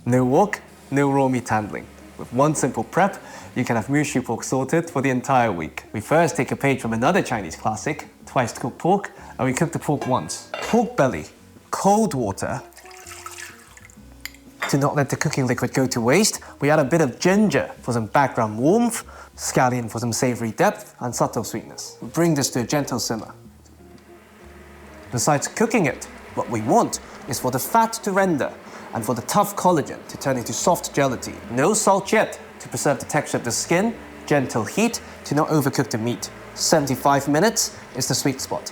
No wok, no raw meat handling. With one simple prep, you can have Moo Shu Pork sorted for the entire week. We first take a page from another Chinese classic, twice cooked pork, and we cook the pork once. Pork belly, cold water. To not let the cooking liquid go to waste, we add a bit of ginger for some background warmth, scallion for some savory depth and subtle sweetness. We bring this to a gentle simmer. Besides cooking it, what we want is for the fat to render and for the tough collagen to turn into soft gelatine. No salt yet to preserve the texture of the skin, gentle heat to not overcook the meat. 75 minutes is the sweet spot.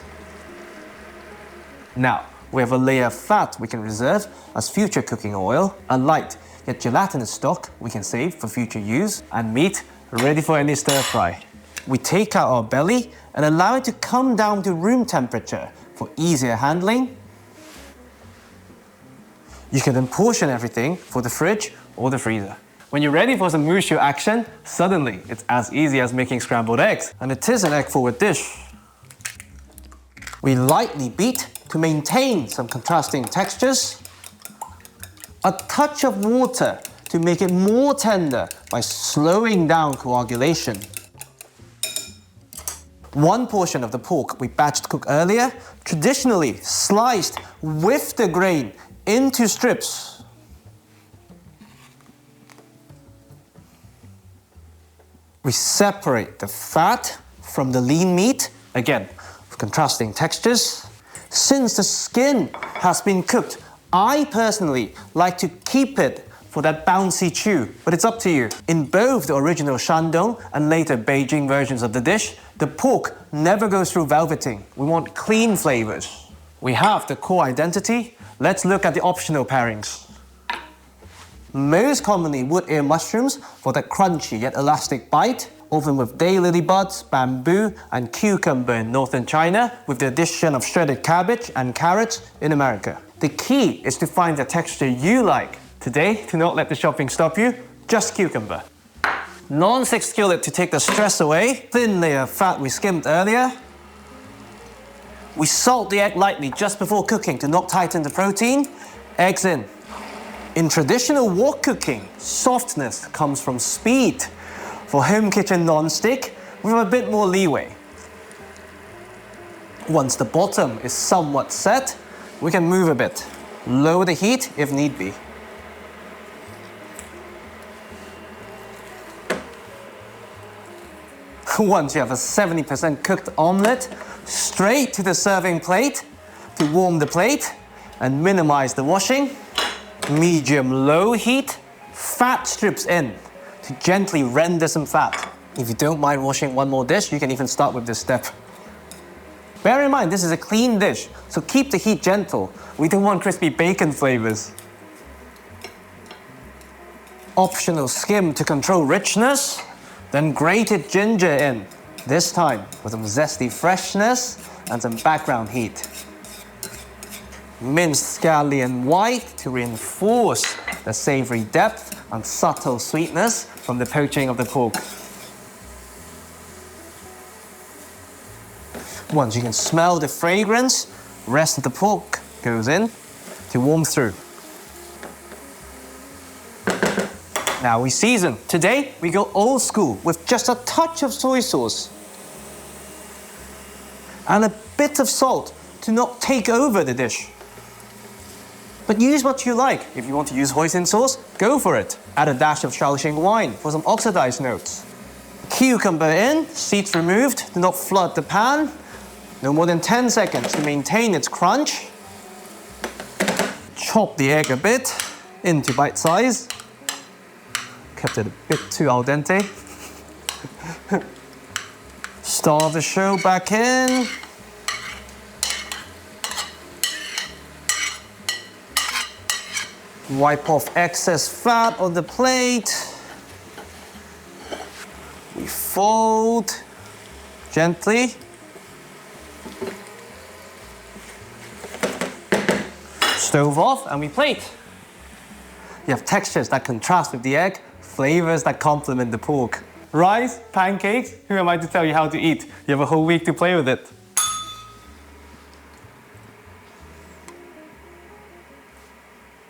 Now, we have a layer of fat we can reserve as future cooking oil, a light yet gelatinous stock we can save for future use, and meat ready for any stir fry. We take out our belly and allow it to come down to room temperature for easier handling. You can then portion everything for the fridge or the freezer. When you're ready for some Mushu action, suddenly it's as easy as making scrambled eggs, and it is an egg-forward dish. We lightly beat to maintain some contrasting textures. A touch of water to make it more tender by slowing down coagulation. One portion of the pork we batched cook earlier, traditionally sliced with the grain into strips. We separate the fat from the lean meat, again, with contrasting textures. Since the skin has been cooked, I personally like to keep it for that bouncy chew, but it's up to you. In both the original Shandong and later Beijing versions of the dish, the pork never goes through velveting. We want clean flavors. We have the core identity. Let's look at the optional pairings. Most commonly wood ear mushrooms for that crunchy yet elastic bite, often with daylily buds, bamboo and cucumber in northern China, with the addition of shredded cabbage and carrots in America. The key is to find the texture you like. Today, do not let the shopping stop you, just cucumber. Non-stick skillet to take the stress away, thin layer of fat we skimmed earlier. We salt the egg lightly just before cooking to not tighten the protein. Eggs in. In traditional wok cooking, softness comes from speed. For home kitchen non-stick, we have a bit more leeway. Once the bottom is somewhat set, we can move a bit. Lower the heat if need be. Once you have a 70% cooked omelette, straight to the serving plate to warm the plate and minimize the washing. Medium-low heat, fat strips in to gently render some fat. If you don't mind washing one more dish, you can even start with this step. Bear in mind, this is a clean dish, so keep the heat gentle. We don't want crispy bacon flavors. Optional skim to control richness, then grated ginger in, this time with some zesty freshness and some background heat. Minced scallion white to reinforce the savory depth and subtle sweetness from the poaching of the pork. Once you can smell the fragrance, rest of the pork goes in to warm through. Now we season. Today, we go old school with just a touch of soy sauce and a bit of salt to not take over the dish. But use what you like. If you want to use hoisin sauce, go for it. Add a dash of Shaoxing wine for some oxidized notes. Cucumber in, seeds removed, do not flood the pan. No more than 10 seconds to maintain its crunch. Chop the egg a bit into bite size. Kept it a bit too al dente. Stir the show back in. Wipe off excess fat on the plate. We fold gently. Stove off and we plate. You have textures that contrast with the egg, flavors that complement the pork. Rice, pancakes, who am I to tell you how to eat? You have a whole week to play with it.